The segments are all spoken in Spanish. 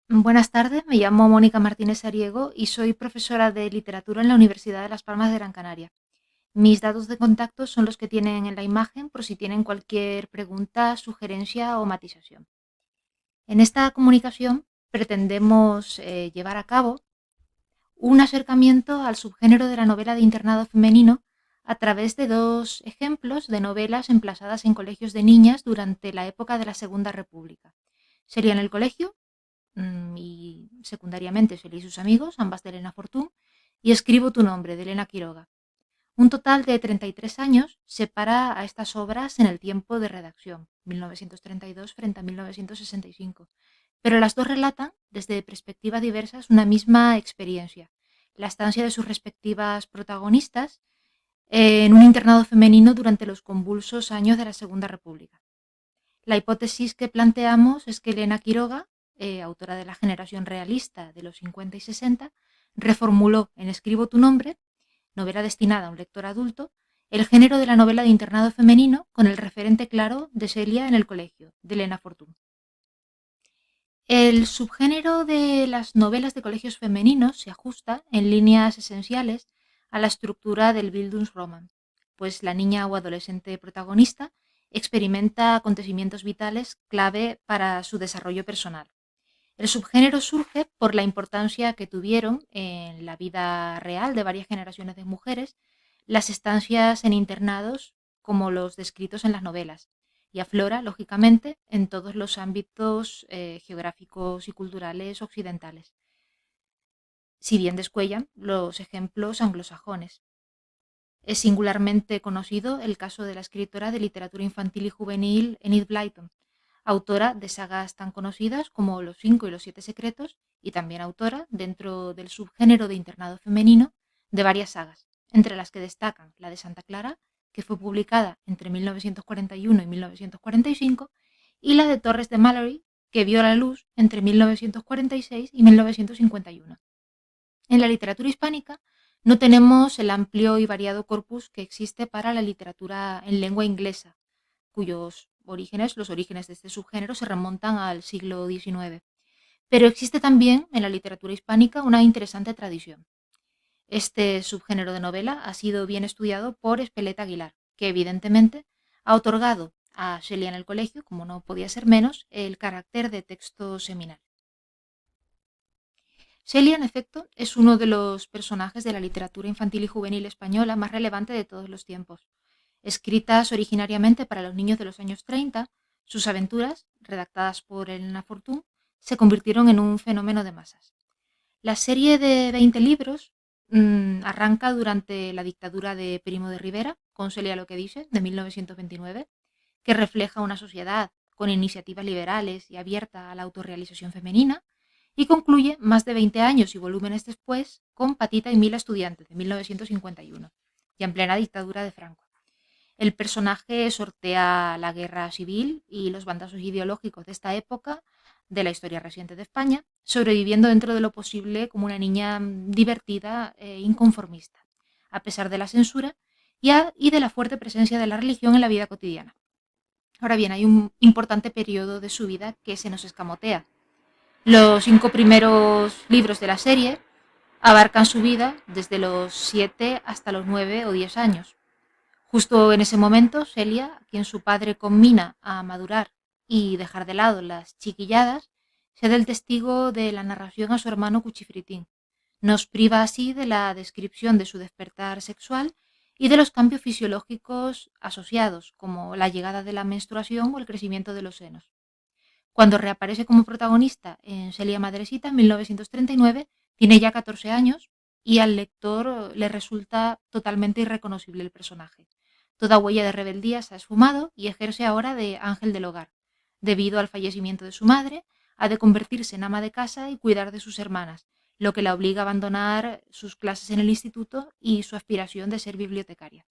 Buenas tardes, me llamo Mónica Martínez Ariego y soy profesora de literatura en la Universidad de Las Palmas de Gran Canaria. Mis datos de contacto son los que tienen en la imagen por si tienen cualquier pregunta, sugerencia o matización. En esta comunicación pretendemos llevar a cabo un acercamiento al subgénero de la novela de internado femenino a través de dos ejemplos de novelas emplazadas en colegios de niñas durante la época de la Segunda República. Sería en el colegio y secundariamente Feliz y sus amigos, ambas de Elena Fortún, y Escribo tu nombre, de Elena Quiroga. Un total de 33 años separa a estas obras en el tiempo de redacción, 1932 frente a 1965, pero las dos relatan, desde perspectivas diversas, una misma experiencia, la estancia de sus respectivas protagonistas en un internado femenino durante los convulsos años de la Segunda República. La hipótesis que planteamos es que Elena Quiroga, autora de la generación realista de los 50 y 60, reformuló en Escribo tu nombre, novela destinada a un lector adulto, el género de la novela de internado femenino con el referente claro de Celia en el colegio, de Elena Fortún. El subgénero de las novelas de colegios femeninos se ajusta, en líneas esenciales, a la estructura del Bildungsroman, pues la niña o adolescente protagonista experimenta acontecimientos vitales clave para su desarrollo personal. El subgénero surge por la importancia que tuvieron en la vida real de varias generaciones de mujeres las estancias en internados como los descritos en las novelas y aflora, lógicamente, en todos los ámbitos geográficos y culturales occidentales, si bien descuellan los ejemplos anglosajones. Es singularmente conocido el caso de la escritora de literatura infantil y juvenil Enid Blyton, autora de sagas tan conocidas como Los Cinco y los Siete Secretos y también autora, dentro del subgénero de internado femenino, de varias sagas, entre las que destacan la de Santa Clara, que fue publicada entre 1941 y 1945, y la de Torres de Mallory, que vio la luz entre 1946 y 1951. En la literatura hispánica no tenemos el amplio y variado corpus que existe para la literatura en lengua inglesa, cuyos orígenes, los orígenes de este subgénero, se remontan al siglo XIX. Pero existe también en la literatura hispánica una interesante tradición. Este subgénero de novela ha sido bien estudiado por Espeleta Aguilar, que evidentemente ha otorgado a Shelia en el colegio, como no podía ser menos, el carácter de texto seminal. Celia, en efecto, es uno de los personajes de la literatura infantil y juvenil española más relevante de todos los tiempos. Escritas originariamente para los niños de los años 30, sus aventuras, redactadas por Elena Fortún, se convirtieron en un fenómeno de masas. La serie de 20 libros arranca durante la dictadura de Primo de Rivera, con Celia lo que dice, de 1929, que refleja una sociedad con iniciativas liberales y abierta a la autorrealización femenina, y concluye más de 20 años y volúmenes después con Patita y Mila Estudiantes, de 1951, ya en plena dictadura de Franco. El personaje sortea la guerra civil y los bandazos ideológicos de esta época de la historia reciente de España, sobreviviendo dentro de lo posible como una niña divertida e inconformista, a pesar de la censura y de la fuerte presencia de la religión en la vida cotidiana. Ahora bien, hay un importante periodo de su vida que se nos escamotea. Los 5 primeros libros de la serie abarcan su vida desde los 7 hasta los 9 o 10 años. Justo en ese momento, Celia, a quien su padre conmina a madurar y dejar de lado las chiquilladas, cede el testigo de la narración a su hermano Cuchifritín. Nos priva así de la descripción de su despertar sexual y de los cambios fisiológicos asociados, como la llegada de la menstruación o el crecimiento de los senos. Cuando reaparece como protagonista en Celia Madresita en 1939, tiene ya 14 años y al lector le resulta totalmente irreconocible el personaje. Toda huella de rebeldía se ha esfumado y ejerce ahora de ángel del hogar. Debido al fallecimiento de su madre, ha de convertirse en ama de casa y cuidar de sus hermanas, lo que la obliga a abandonar sus clases en el instituto y su aspiración de ser bibliotecaria.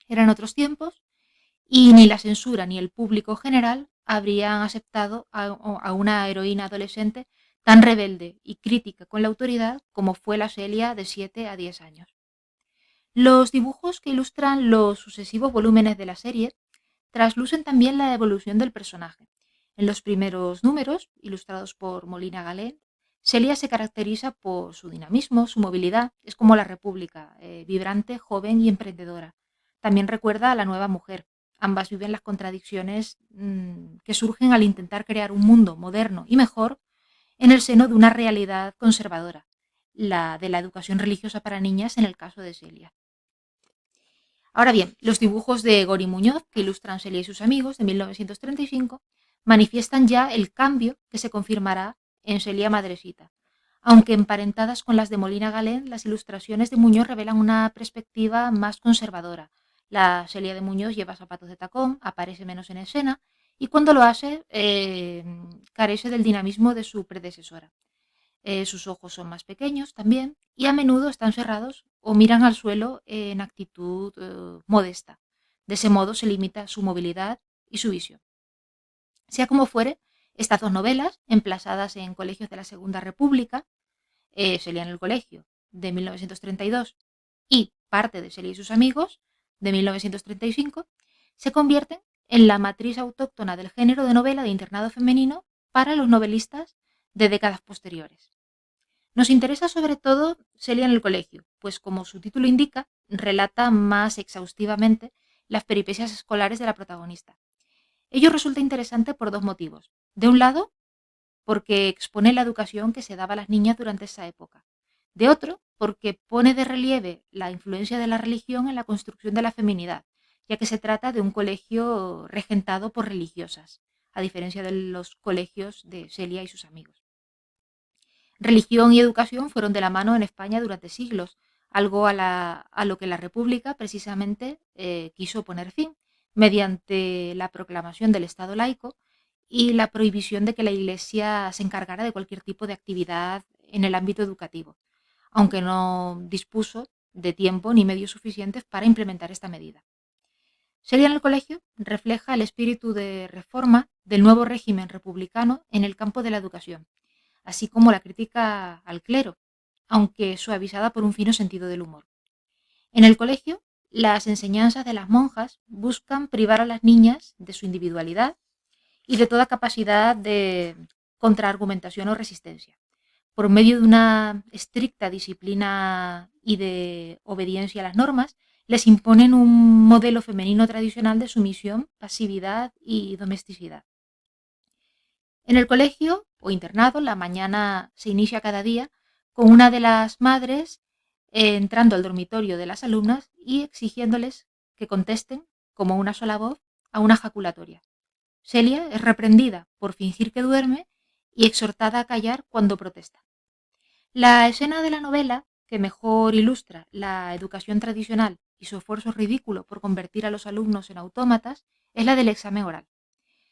Eran otros tiempos y ni la censura ni el público general habrían aceptado a una heroína adolescente tan rebelde y crítica con la autoridad como fue la Celia de 7 a 10 años. Los dibujos que ilustran los sucesivos volúmenes de la serie traslucen también la evolución del personaje. En los primeros números, ilustrados por Molina Galén, Celia se caracteriza por su dinamismo, su movilidad. Es como la República, vibrante, joven y emprendedora. También recuerda a la nueva mujer. Ambas viven las contradicciones que surgen al intentar crear un mundo moderno y mejor en el seno de una realidad conservadora, la de la educación religiosa para niñas en el caso de Celia. Ahora bien, los dibujos de Gori Muñoz, que ilustran Celia y sus amigos, de 1935, manifiestan ya el cambio que se confirmará en Celia Madresita. Aunque emparentadas con las de Molina Galén, las ilustraciones de Muñoz revelan una perspectiva más conservadora. La Celia de Muñoz lleva zapatos de tacón, aparece menos en escena y cuando lo hace carece del dinamismo de su predecesora. Sus ojos son más pequeños también y a menudo están cerrados o miran al suelo en actitud modesta. De ese modo se limita su movilidad y su visión. Sea como fuere, estas dos novelas, emplazadas en colegios de la Segunda República, Celia en el colegio, de 1932, y Parte de Celia y sus amigos, de 1935, se convierten en la matriz autóctona del género de novela de internado femenino para los novelistas de décadas posteriores. Nos interesa sobre todo Celia en el colegio, pues como su título indica, relata más exhaustivamente las peripecias escolares de la protagonista. Ello resulta interesante por dos motivos. De un lado, porque expone la educación que se daba a las niñas durante esa época. De otro, porque pone de relieve la influencia de la religión en la construcción de la feminidad, ya que se trata de un colegio regentado por religiosas, a diferencia de los colegios de Celia y sus amigos. Religión y educación fueron de la mano en España durante siglos, algo a lo que la República precisamente quiso poner fin, mediante la proclamación del Estado laico y la prohibición de que la Iglesia se encargara de cualquier tipo de actividad en el ámbito educativo, aunque no dispuso de tiempo ni medios suficientes para implementar esta medida. Celia en el colegio refleja el espíritu de reforma del nuevo régimen republicano en el campo de la educación, así como la crítica al clero, aunque suavizada por un fino sentido del humor. En el colegio, las enseñanzas de las monjas buscan privar a las niñas de su individualidad y de toda capacidad de contraargumentación o resistencia. Por medio de una estricta disciplina y de obediencia a las normas, les imponen un modelo femenino tradicional de sumisión, pasividad y domesticidad. En el colegio o internado, la mañana se inicia cada día con una de las madres entrando al dormitorio de las alumnas y exigiéndoles que contesten, como una sola voz, a una jaculatoria. Celia es reprendida por fingir que duerme y exhortada a callar cuando protesta. La escena de la novela que mejor ilustra la educación tradicional y su esfuerzo ridículo por convertir a los alumnos en autómatas es la del examen oral.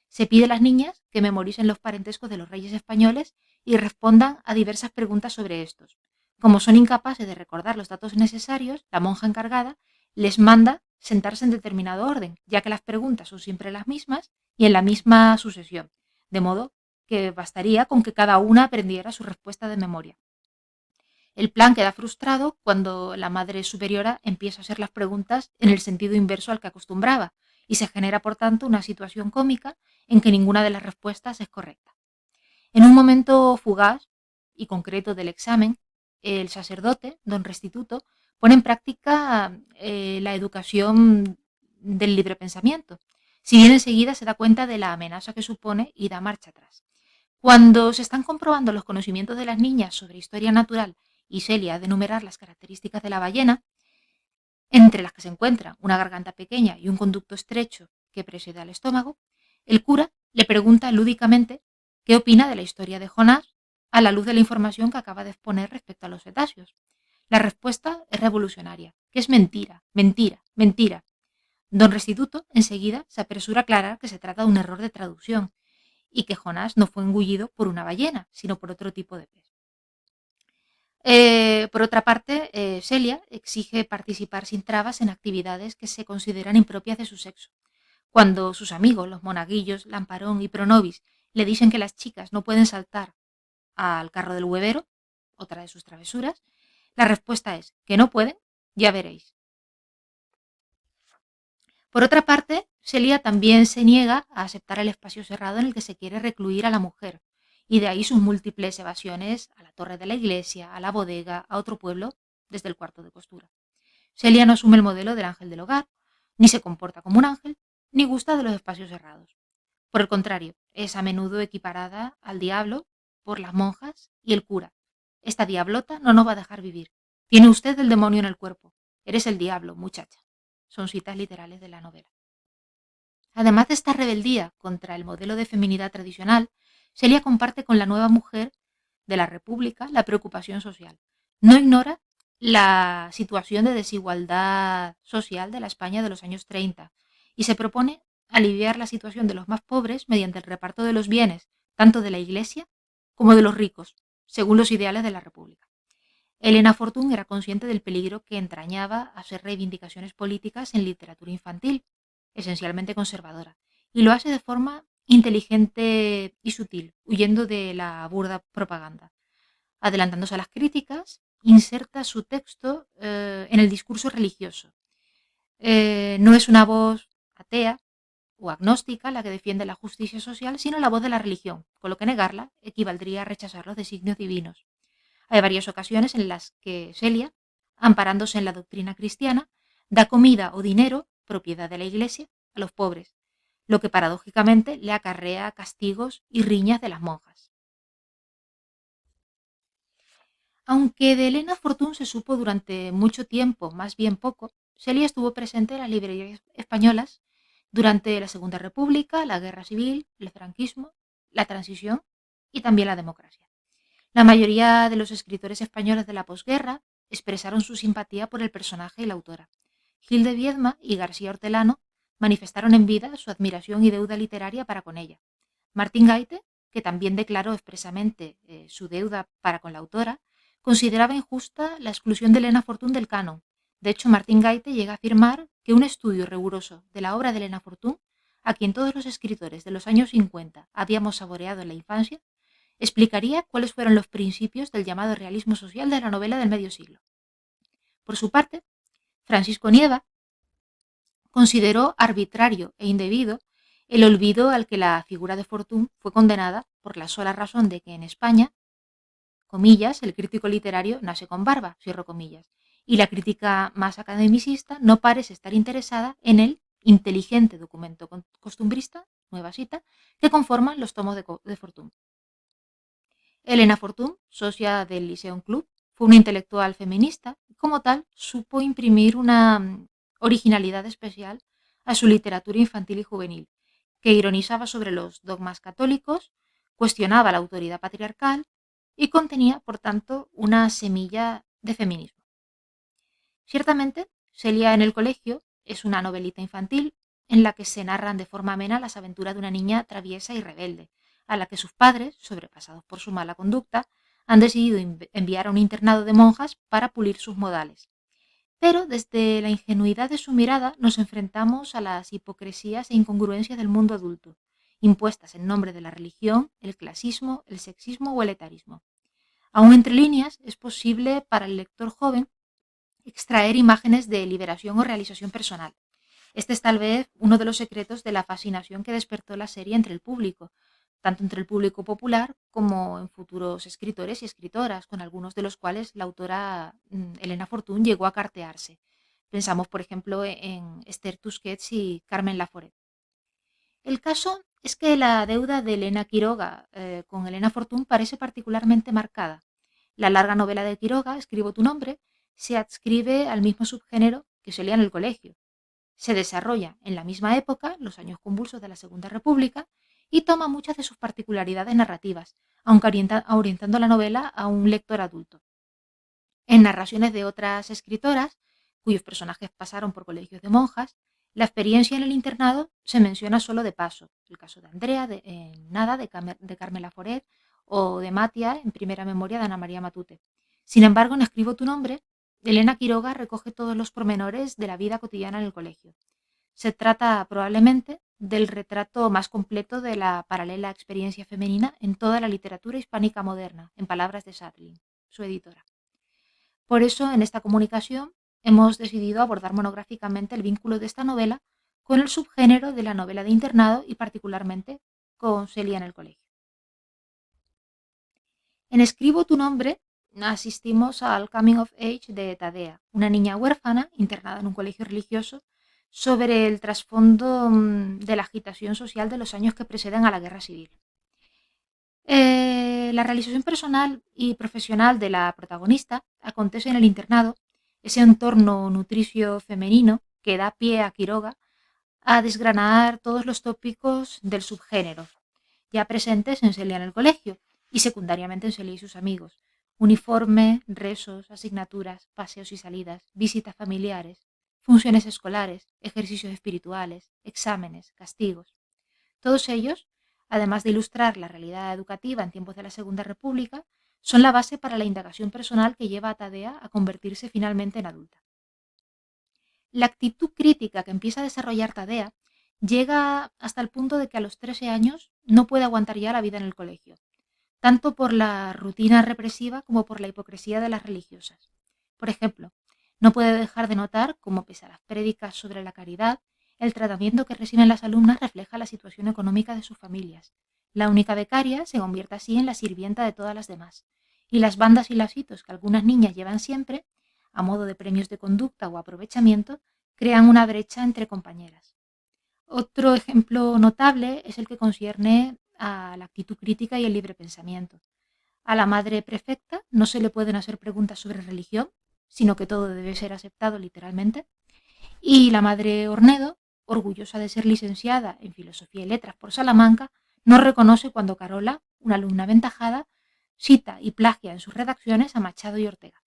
Se pide a las niñas que memoricen los parentescos de los reyes españoles y respondan a diversas preguntas sobre estos. Como son incapaces de recordar los datos necesarios, la monja encargada les manda sentarse en determinado orden, ya que las preguntas son siempre las mismas y en la misma sucesión, de modo que bastaría con que cada una aprendiera su respuesta de memoria. El plan queda frustrado cuando la madre superiora empieza a hacer las preguntas en el sentido inverso al que acostumbraba y se genera, por tanto, una situación cómica en que ninguna de las respuestas es correcta. En un momento fugaz y concreto del examen, el sacerdote, don Restituto, pone en práctica la educación del libre pensamiento, si bien enseguida se da cuenta de la amenaza que supone y da marcha atrás. Cuando se están comprobando los conocimientos de las niñas sobre historia natural y Celia de enumerar las características de la ballena, entre las que se encuentran una garganta pequeña y un conducto estrecho que preside al estómago, el cura le pregunta lúdicamente qué opina de la historia de Jonás a la luz de la información que acaba de exponer respecto a los cetáceos. La respuesta es revolucionaria, que es mentira, mentira, mentira. Don Restituto enseguida se apresura a aclarar que se trata de un error de traducción y que Jonás no fue engullido por una ballena, sino por otro tipo de pez. Por otra parte, Celia exige participar sin trabas en actividades que se consideran impropias de su sexo. Cuando sus amigos, los monaguillos, Lamparón y Pronovis, le dicen que las chicas no pueden saltar al carro del huevero, otra de sus travesuras, la respuesta es que no pueden, ya veréis. Por otra parte, Celia también se niega a aceptar el espacio cerrado en el que se quiere recluir a la mujer, y de ahí sus múltiples evasiones a la torre de la iglesia, a la bodega, a otro pueblo, desde el cuarto de costura. Celia no asume el modelo del ángel del hogar, ni se comporta como un ángel, ni gusta de los espacios cerrados. Por el contrario, es a menudo equiparada al diablo por las monjas y el cura. Esta diablota no nos va a dejar vivir. Tiene usted el demonio en el cuerpo. Eres el diablo, muchacha. Son citas literales de la novela. Además de esta rebeldía contra el modelo de feminidad tradicional, Celia comparte con la nueva mujer de la República la preocupación social. No ignora la situación de desigualdad social de la España de los años 30 y se propone aliviar la situación de los más pobres mediante el reparto de los bienes, tanto de la Iglesia como de los ricos, según los ideales de la República. Elena Fortún era consciente del peligro que entrañaba hacer reivindicaciones políticas en literatura infantil, esencialmente conservadora, y lo hace de forma inteligente y sutil, huyendo de la burda propaganda. Adelantándose a las críticas, inserta su texto en el discurso religioso. No es una voz atea o agnóstica la que defiende la justicia social, sino la voz de la religión, con lo que negarla equivaldría a rechazar los designios divinos. Hay varias ocasiones en las que Celia, amparándose en la doctrina cristiana, da comida o dinero, propiedad de la Iglesia, a los pobres, lo que paradójicamente le acarrea castigos y riñas de las monjas. Aunque de Elena Fortún se supo durante mucho tiempo, más bien poco, Celia estuvo presente en las librerías españolas durante la Segunda República, la Guerra Civil, el franquismo, la transición y también la democracia. La mayoría de los escritores españoles de la posguerra expresaron su simpatía por el personaje y la autora. Gil de Viedma y García Hortelano manifestaron en vida su admiración y deuda literaria para con ella. Martín Gaite, que también declaró expresamente su deuda para con la autora, consideraba injusta la exclusión de Elena Fortún del canon. De hecho, Martín Gaite llega a afirmar que un estudio riguroso de la obra de Elena Fortún, a quien todos los escritores de los años 50 habíamos saboreado en la infancia, explicaría cuáles fueron los principios del llamado realismo social de la novela del medio siglo. Por su parte, Francisco Nieva consideró arbitrario e indebido el olvido al que la figura de Fortún fue condenada por la sola razón de que en España, comillas, el crítico literario nace con barba, cierro comillas, y la crítica más academicista no parece estar interesada en el inteligente documento costumbrista, nueva cita, que conforman los tomos de Fortún. Elena Fortún, socia del Lyceum Club, fue una intelectual feminista y como tal supo imprimir una originalidad especial a su literatura infantil y juvenil, que ironizaba sobre los dogmas católicos, cuestionaba la autoridad patriarcal y contenía, por tanto, una semilla de feminismo. Ciertamente, Celia en el colegio es una novelita infantil en la que se narran de forma amena las aventuras de una niña traviesa y rebelde, a la que sus padres, sobrepasados por su mala conducta, han decidido enviar a un internado de monjas para pulir sus modales. Pero desde la ingenuidad de su mirada nos enfrentamos a las hipocresías e incongruencias del mundo adulto, impuestas en nombre de la religión, el clasismo, el sexismo o el etarismo. Aún entre líneas, es posible para el lector joven extraer imágenes de liberación o realización personal. Este es tal vez uno de los secretos de la fascinación que despertó la serie entre el público, tanto entre el público popular como en futuros escritores y escritoras, con algunos de los cuales la autora Elena Fortún llegó a cartearse. Pensamos, por ejemplo, en Esther Tusquets y Carmen Laforet. El caso es que la deuda de Elena Quiroga con Elena Fortún parece particularmente marcada. La larga novela de Quiroga, Escribo tu nombre, se adscribe al mismo subgénero que se leía en el colegio. Se desarrolla en la misma época, los años convulsos de la Segunda República, y toma muchas de sus particularidades narrativas, aunque orientando la novela a un lector adulto. En narraciones de otras escritoras, cuyos personajes pasaron por colegios de monjas, la experiencia en el internado se menciona solo de paso. El caso de Andrea, Nada, de Carmen Laforet, o de Matia, en Primera Memoria, de Ana María Matute. Sin embargo, en Escribo tu nombre, Elena Quiroga recoge todos los pormenores de la vida cotidiana en el colegio. Se trata probablemente del retrato más completo de la paralela experiencia femenina en toda la literatura hispánica moderna, en palabras de Sadlin, su editora. Por eso, en esta comunicación, hemos decidido abordar monográficamente el vínculo de esta novela con el subgénero de la novela de internado y particularmente con Celia en el colegio. En Escribo tu nombre asistimos al coming of age de Tadea, una niña huérfana internada en un colegio religioso, sobre el trasfondo de la agitación social de los años que preceden a la guerra civil. La realización personal y profesional de la protagonista acontece en el internado, ese entorno nutricio femenino que da pie a Quiroga a desgranar todos los tópicos del subgénero, ya presentes en Celia en el colegio y secundariamente en Celia y sus amigos. Uniforme, rezos, asignaturas, paseos y salidas, visitas familiares, funciones escolares, ejercicios espirituales, exámenes, castigos. Todos ellos, además de ilustrar la realidad educativa en tiempos de la Segunda República, son la base para la indagación personal que lleva a Tadea a convertirse finalmente en adulta. La actitud crítica que empieza a desarrollar Tadea llega hasta el punto de que a los 13 años no puede aguantar ya la vida en el colegio, tanto por la rutina represiva como por la hipocresía de las religiosas. Por ejemplo, no puede dejar de notar cómo, pese a las prédicas sobre la caridad, el tratamiento que reciben las alumnas refleja la situación económica de sus familias. La única becaria se convierte así en la sirvienta de todas las demás, y las bandas y lasitos que algunas niñas llevan siempre, a modo de premios de conducta o aprovechamiento, crean una brecha entre compañeras. Otro ejemplo notable es el que concierne a la actitud crítica y el libre pensamiento. A la madre prefecta no se le pueden hacer preguntas sobre religión, sino que todo debe ser aceptado literalmente. Y la madre Ornedo, orgullosa de ser licenciada en Filosofía y Letras por Salamanca, no reconoce cuando Carola, una alumna aventajada, cita y plagia en sus redacciones a Machado y Ortega.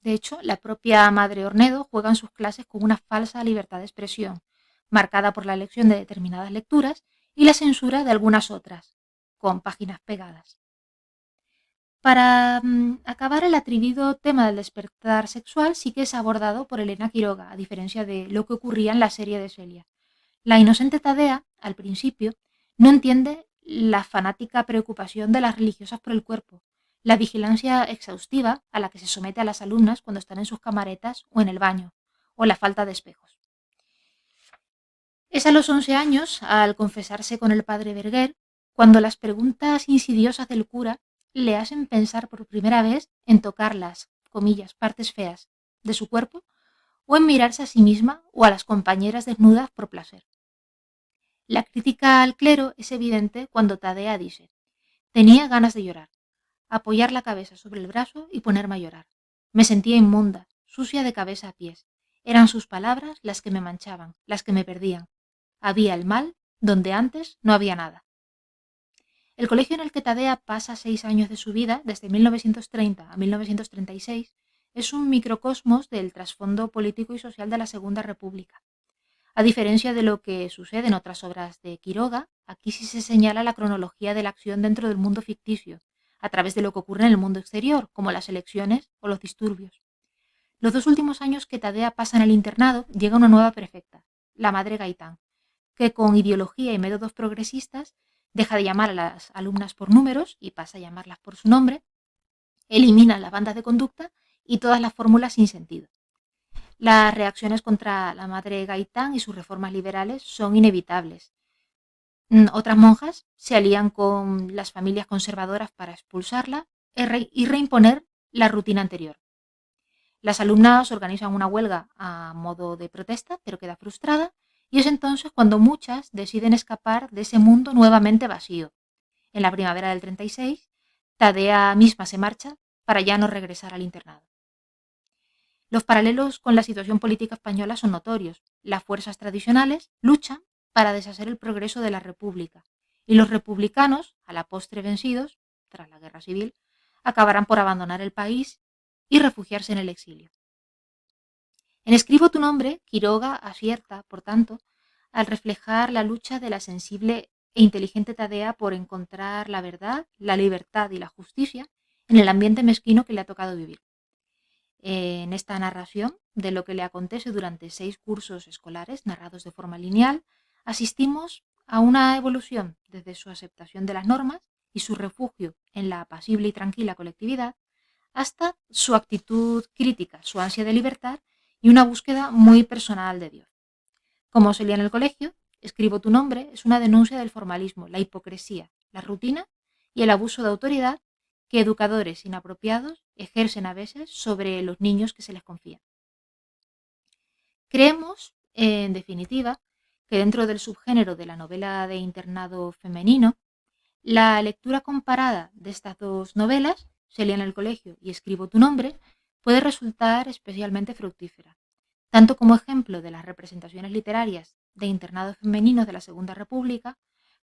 De hecho, la propia madre Ornedo juega en sus clases con una falsa libertad de expresión, marcada por la elección de determinadas lecturas y la censura de algunas otras, con páginas pegadas. Para acabar, el atrevido tema del despertar sexual sí que es abordado por Elena Quiroga, a diferencia de lo que ocurría en la serie de Celia. La inocente Tadea, al principio, no entiende la fanática preocupación de las religiosas por el cuerpo, la vigilancia exhaustiva a la que se somete a las alumnas cuando están en sus camaretas o en el baño, o la falta de espejos. Es a los 11 años, al confesarse con el padre Berger, cuando las preguntas insidiosas del cura le hacen pensar por primera vez en tocar las, comillas, partes feas de su cuerpo o en mirarse a sí misma o a las compañeras desnudas por placer. La crítica al clero es evidente cuando Tadea dice: tenía ganas de llorar, apoyar la cabeza sobre el brazo y ponerme a llorar. Me sentía inmunda, sucia de cabeza a pies. Eran sus palabras las que me manchaban, las que me perdían. Había el mal donde antes no había nada. El colegio en el que Tadea pasa 6 años de su vida, desde 1930 a 1936, es un microcosmos del trasfondo político y social de la Segunda República. A diferencia de lo que sucede en otras obras de Quiroga, aquí sí se señala la cronología de la acción dentro del mundo ficticio, a través de lo que ocurre en el mundo exterior, como las elecciones o los disturbios. Los 2 últimos años que Tadea pasa en el internado, llega una nueva prefecta, la madre Gaitán, que con ideología y métodos progresistas deja de llamar a las alumnas por números y pasa a llamarlas por su nombre, elimina las bandas de conducta y todas las fórmulas sin sentido. Las reacciones contra la madre Gaitán y sus reformas liberales son inevitables. Otras monjas se alían con las familias conservadoras para expulsarla y reimponer la rutina anterior. Las alumnas organizan una huelga a modo de protesta, pero queda frustrada, y es entonces cuando muchas deciden escapar de ese mundo nuevamente vacío. En la primavera del 36, Tadea misma se marcha para ya no regresar al internado. Los paralelos con la situación política española son notorios. Las fuerzas tradicionales luchan para deshacer el progreso de la República, y los republicanos, a la postre vencidos, tras la guerra civil, acabarán por abandonar el país y refugiarse en el exilio. En Escribo tu nombre, Quiroga acierta, por tanto, al reflejar la lucha de la sensible e inteligente Tadea por encontrar la verdad, la libertad y la justicia en el ambiente mezquino que le ha tocado vivir. En esta narración de lo que le acontece durante 6 cursos escolares narrados de forma lineal, asistimos a una evolución desde su aceptación de las normas y su refugio en la apacible y tranquila colectividad, hasta su actitud crítica, su ansia de libertad y una búsqueda muy personal de Dios. Como se leía en el colegio, Escribo tu nombre es una denuncia del formalismo, la hipocresía, la rutina y el abuso de autoridad que educadores inapropiados ejercen a veces sobre los niños que se les confía. Creemos, en definitiva, que dentro del subgénero de la novela de internado femenino, la lectura comparada de estas dos novelas, Se lía en el colegio y Escribo tu nombre, puede resultar especialmente fructífera, tanto como ejemplo de las representaciones literarias de internados femeninos de la Segunda República,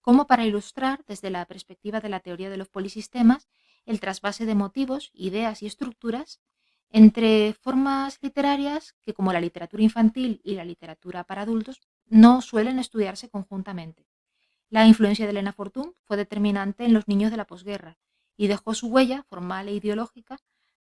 como para ilustrar desde la perspectiva de la teoría de los polisistemas el trasvase de motivos, ideas y estructuras entre formas literarias que, como la literatura infantil y la literatura para adultos, no suelen estudiarse conjuntamente. La influencia de Elena Fortún fue determinante en los niños de la posguerra y dejó su huella formal e ideológica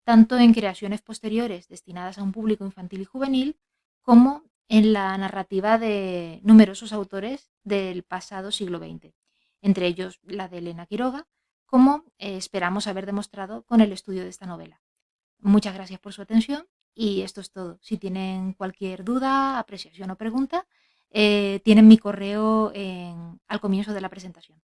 tanto en creaciones posteriores destinadas a un público infantil y juvenil como en la narrativa de numerosos autores del pasado siglo XX, entre ellos la de Elena Quiroga, como esperamos haber demostrado con el estudio de esta novela. Muchas gracias por su atención y esto es todo. Si tienen cualquier duda, apreciación o pregunta, tienen mi correo al comienzo de la presentación.